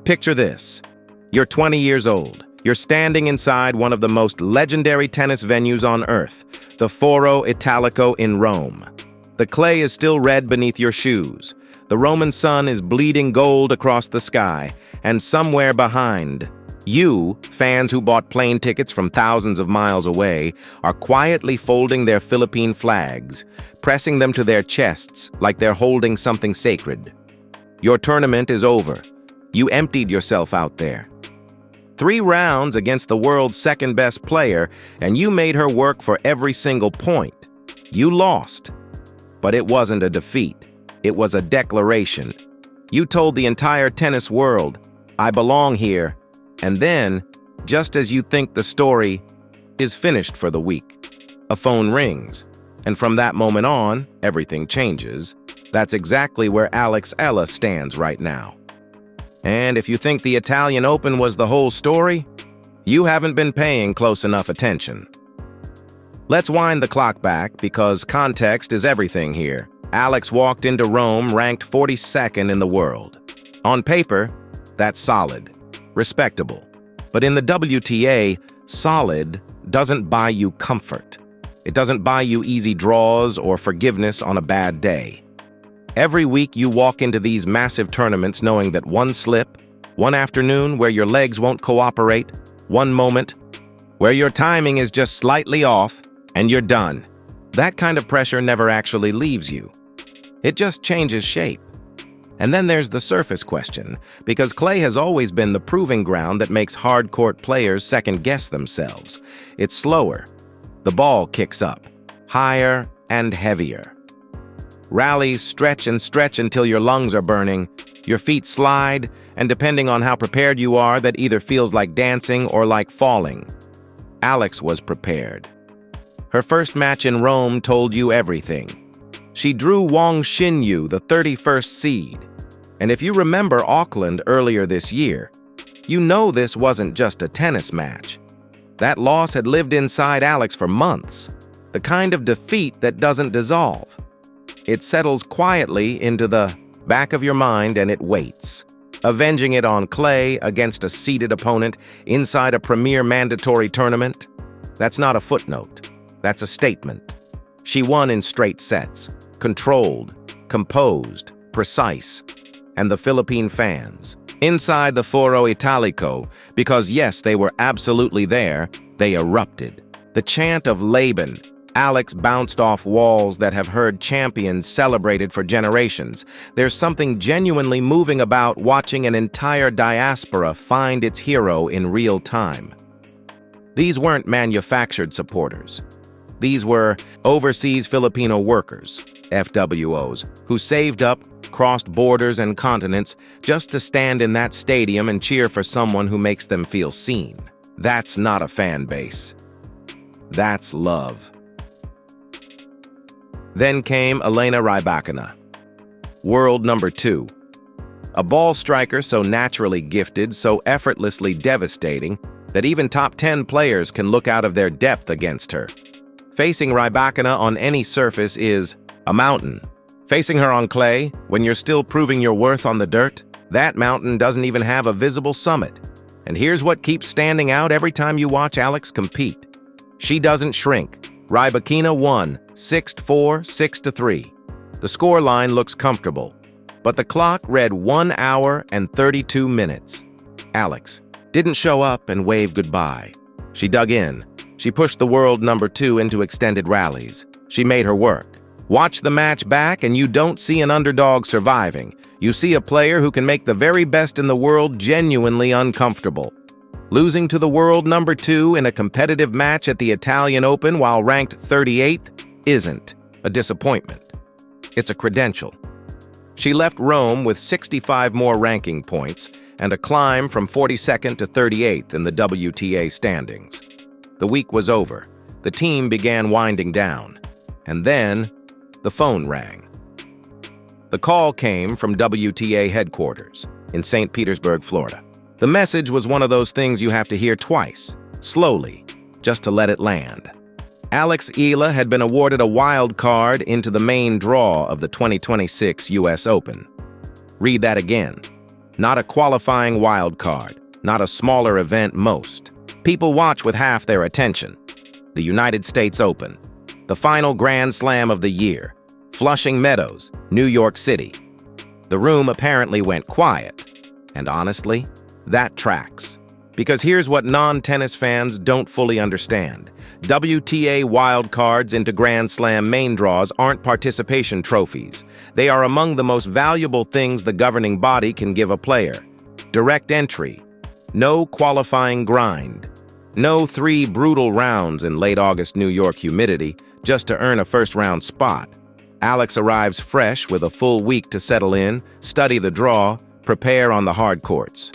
Picture this. You're 20 years old. You're standing inside one of the most legendary tennis venues on earth, the Foro Italico in Rome. The clay is still red beneath your shoes. The Roman sun is bleeding gold across the sky, and somewhere behind, you, fans who bought plane tickets from thousands of miles away, are quietly folding their Philippine flags, pressing them to their chests like they're holding something sacred. Your tournament is over. You emptied yourself out there. 3 rounds against the world's second-best player, and you made her work for every single point. You lost. But it wasn't a defeat. It was a declaration. You told the entire tennis world, "I belong here." And then, just as you think the story is finished for the week, a phone rings. And from that moment on, everything changes. That's exactly where Alexandra Eala stands right now. And if you think the Italian Open was the whole story, you haven't been paying close enough attention. Let's wind the clock back, because context is everything here. Alex walked into Rome ranked 42nd in the world. On paper, that's solid, respectable. But in the WTA, solid doesn't buy you comfort. It doesn't buy you easy draws or forgiveness on a bad day. Every week you walk into these massive tournaments knowing that one slip, one afternoon where your legs won't cooperate, one moment where your timing is just slightly off, and you're done. That kind of pressure never actually leaves you. It just changes shape. And then there's the surface question, because clay has always been the proving ground that makes hard-court players second-guess themselves. It's slower. The ball kicks up, higher and heavier. Rallies stretch and stretch until your lungs are burning, your feet slide, and depending on how prepared you are, that either feels like dancing or like falling. Alex was prepared. Her first match in Rome told you everything. She drew Wang Xinyu, the 31st seed. And if you remember Auckland earlier this year, you know this wasn't just a tennis match. That loss had lived inside Alex for months, the kind of defeat that doesn't dissolve. It settles quietly into the back of your mind and it waits, avenging it on clay against a seeded opponent inside a premier mandatory tournament. That's not a footnote. That's a statement. She won in straight sets, controlled, composed, precise. And the Philippine fans, inside the Foro Italico, because yes, they were absolutely there, they erupted. The chant of Laban. Alex bounced off walls that have heard champions celebrated for generations. There's something genuinely moving about watching an entire diaspora find its hero in real time. These weren't manufactured supporters. These were overseas Filipino workers, FWOs, who saved up, crossed borders and continents just to stand in that stadium and cheer for someone who makes them feel seen. That's not a fan base. That's love. Then came Elena Rybakina, world number 2. A ball striker so naturally gifted, so effortlessly devastating, that even top 10 players can look out of their depth against her. Facing Rybakina on any surface is a mountain. Facing her on clay, when you're still proving your worth on the dirt, that mountain doesn't even have a visible summit. And here's what keeps standing out every time you watch Alex compete. She doesn't shrink. Rybakina won 6-4, 6-3. The scoreline looks comfortable, but the clock read 1 hour and 32 minutes. Alex didn't show up and wave goodbye. She dug in. She pushed the world number 2 into extended rallies. She made her work. Watch the match back and you don't see an underdog surviving. You see a player who can make the very best in the world genuinely uncomfortable. Losing to the world number 2 in a competitive match at the Italian Open while ranked 38th isn't a disappointment. It's a credential. She left Rome with 65 more ranking points and a climb from 42nd to 38th in the WTA standings. The week was over. The team began winding down. And then the phone rang. The call came from WTA headquarters in St. Petersburg, Florida. The message was one of those things you have to hear twice, slowly, just to let it land. Alexandra Eala had been awarded a wild card into the main draw of the 2026 US Open. Read that again. Not a qualifying wild card, not a smaller event most. People watch with half their attention. The United States Open, the final Grand Slam of the year, Flushing Meadows, New York City. The room apparently went quiet, and honestly, that tracks. Because here's what non-tennis fans don't fully understand. WTA wildcards into Grand Slam main draws aren't participation trophies. They are among the most valuable things the governing body can give a player. Direct entry. No qualifying grind. No 3 brutal rounds in late August New York humidity just to earn a first-round spot. Alex arrives fresh with a full week to settle in, study the draw, prepare on the hard courts.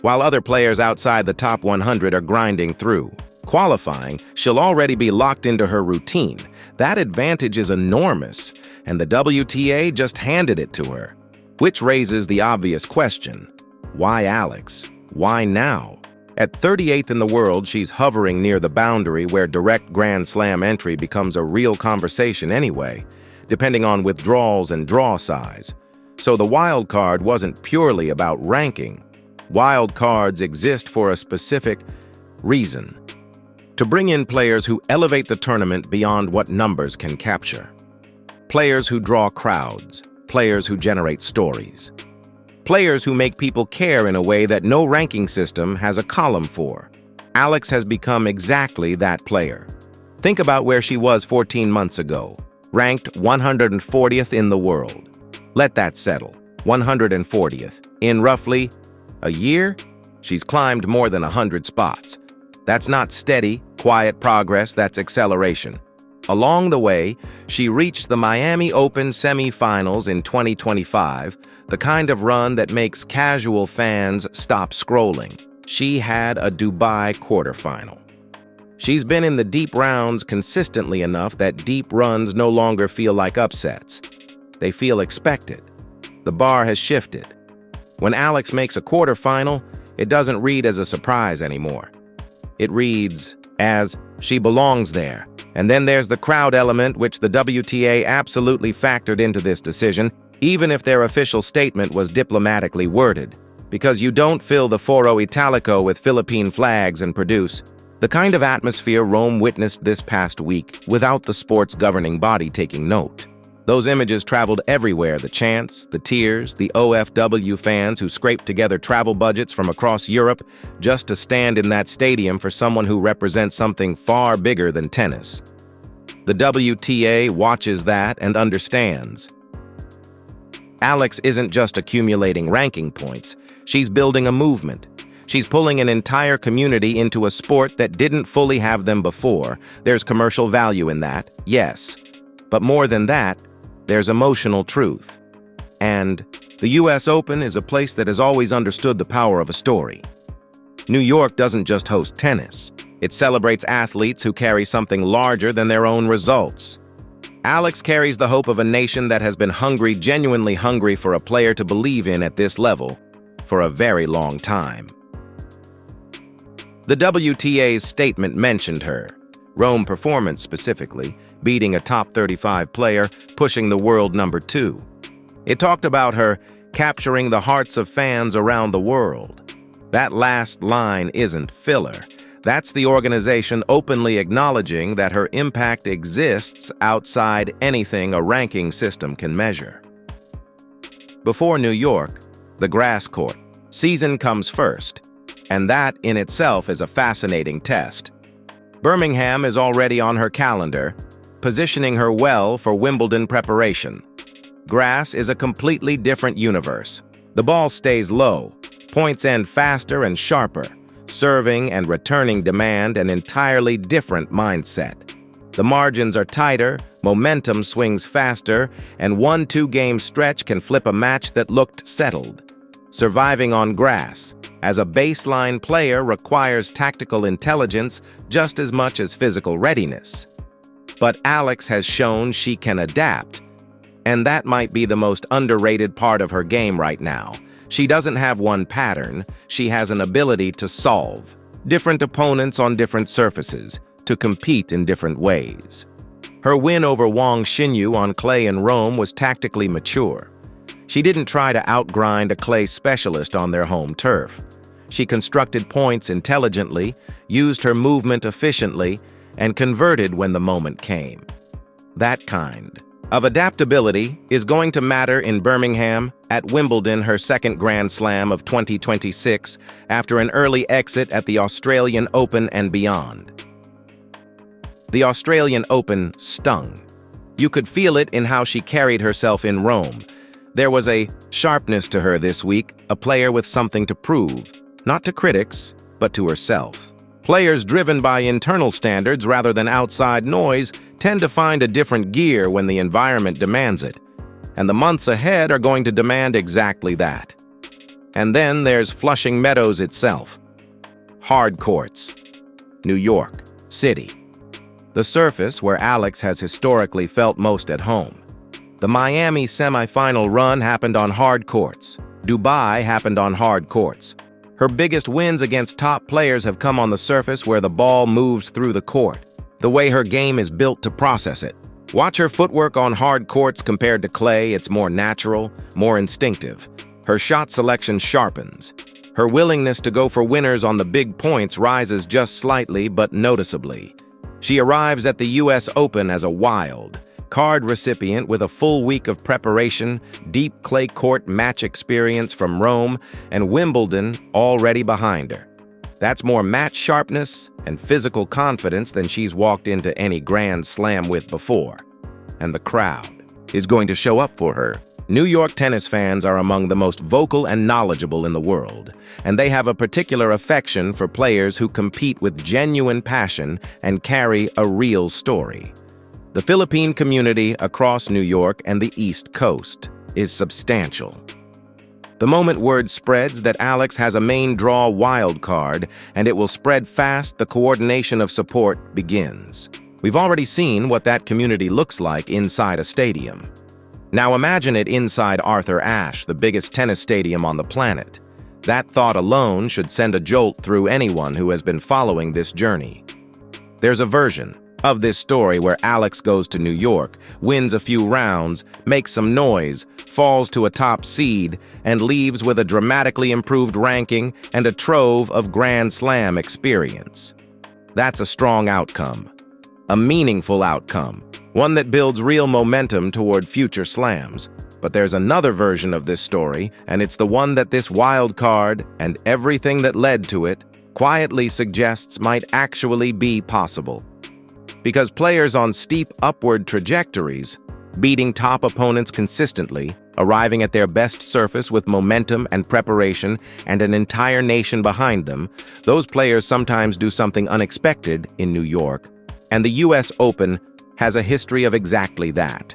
While other players outside the top 100 are grinding through. Qualifying, she'll already be locked into her routine. That advantage is enormous, and the WTA just handed it to her. Which raises the obvious question. Why Alex? Why now? At 38th in the world, she's hovering near the boundary where direct Grand Slam entry becomes a real conversation anyway, depending on withdrawals and draw size. So the wild card wasn't purely about ranking. Wild cards exist for a specific reason. To bring in players who elevate the tournament beyond what numbers can capture. Players who draw crowds. Players who generate stories. Players who make people care in a way that no ranking system has a column for. Alex has become exactly that player. Think about where she was 14 months ago, ranked 140th in the world. Let that settle. 140th. In roughly a year, she's climbed more than 100 spots. That's not steady, quiet progress, that's acceleration. Along the way, she reached the Miami Open semifinals in 2025, the kind of run that makes casual fans stop scrolling. She had a Dubai quarterfinal. She's been in the deep rounds consistently enough that deep runs no longer feel like upsets. They feel expected. The bar has shifted. When Alex makes a quarterfinal, it doesn't read as a surprise anymore. It reads as she belongs there. And then there's the crowd element, which the WTA absolutely factored into this decision, even if their official statement was diplomatically worded. Because you don't fill the Foro Italico with Philippine flags and produce the kind of atmosphere Rome witnessed this past week without the sport's governing body taking note. Those images traveled everywhere, the chants, the tears, the OFW fans who scraped together travel budgets from across Europe just to stand in that stadium for someone who represents something far bigger than tennis. The WTA watches that and understands. Alex isn't just accumulating ranking points, she's building a movement. She's pulling an entire community into a sport that didn't fully have them before. There's commercial value in that, yes. But more than that, there's emotional truth. And the US Open is a place that has always understood the power of a story. New York doesn't just host tennis. It celebrates athletes who carry something larger than their own results. Alex carries the hope of a nation that has been hungry, genuinely hungry for a player to believe in at this level for a very long time. The WTA's statement mentioned her. Rome performance specifically, beating a top 35 player, pushing the world number 2. It talked about her capturing the hearts of fans around the world. That last line isn't filler. That's the organization openly acknowledging that her impact exists outside anything a ranking system can measure. Before New York, the grass court, season comes first, and that in itself is a fascinating test. Birmingham is already on her calendar, positioning her well for Wimbledon preparation. Grass is a completely different universe. The ball stays low, points end faster and sharper. Serving and returning demand an entirely different mindset. The margins are tighter, momentum swings faster, and 1-2 game stretch can flip a match that looked settled. Surviving on grass, as a baseline player, requires tactical intelligence just as much as physical readiness. But Alex has shown she can adapt, and that might be the most underrated part of her game right now. She doesn't have one pattern, she has an ability to solve different opponents on different surfaces, to compete in different ways. Her win over Wang Xinyu on clay in Rome was tactically mature. She didn't try to outgrind a clay specialist on their home turf. She constructed points intelligently, used her movement efficiently, and converted when the moment came. That kind of adaptability is going to matter in Birmingham at Wimbledon, her second Grand Slam of 2026, after an early exit at the Australian Open and beyond. The Australian Open stung. You could feel it in how she carried herself in Rome. There was a sharpness to her this week, a player with something to prove, not to critics, but to herself. Players driven by internal standards rather than outside noise tend to find a different gear when the environment demands it, and the months ahead are going to demand exactly that. And then there's Flushing Meadows itself. Hard courts. New York City. The surface where Alex has historically felt most at home. The Miami semifinal run happened on hard courts. Dubai happened on hard courts. Her biggest wins against top players have come on the surface where the ball moves through the court, the way her game is built to process it. Watch her footwork on hard courts compared to clay. It's more natural, more instinctive. Her shot selection sharpens. Her willingness to go for winners on the big points rises just slightly but noticeably. She arrives at the US Open as a wild card recipient with a full week of preparation, deep clay court match experience from Rome, and Wimbledon already behind her. That's more match sharpness and physical confidence than she's walked into any Grand Slam with before. And the crowd is going to show up for her. New York tennis fans are among the most vocal and knowledgeable in the world, and they have a particular affection for players who compete with genuine passion and carry a real story. The Philippine community across New York and the East Coast is substantial. The moment word spreads that Alex has a main draw wild card and it will spread fast, the coordination of support begins. We've already seen what that community looks like inside a stadium. Now imagine it inside Arthur Ashe, the biggest tennis stadium on the planet. That thought alone should send a jolt through anyone who has been following this journey. There's a version of this story where Alex goes to New York, wins a few rounds, makes some noise, falls to a top seed, and leaves with a dramatically improved ranking and a trove of Grand Slam experience. That's a strong outcome, a meaningful outcome, one that builds real momentum toward future slams. But there's another version of this story, and it's the one that this wild card and everything that led to it quietly suggests might actually be possible. Because players on steep upward trajectories, beating top opponents consistently, arriving at their best surface with momentum and preparation and an entire nation behind them, those players sometimes do something unexpected in New York, and the US Open has a history of exactly that.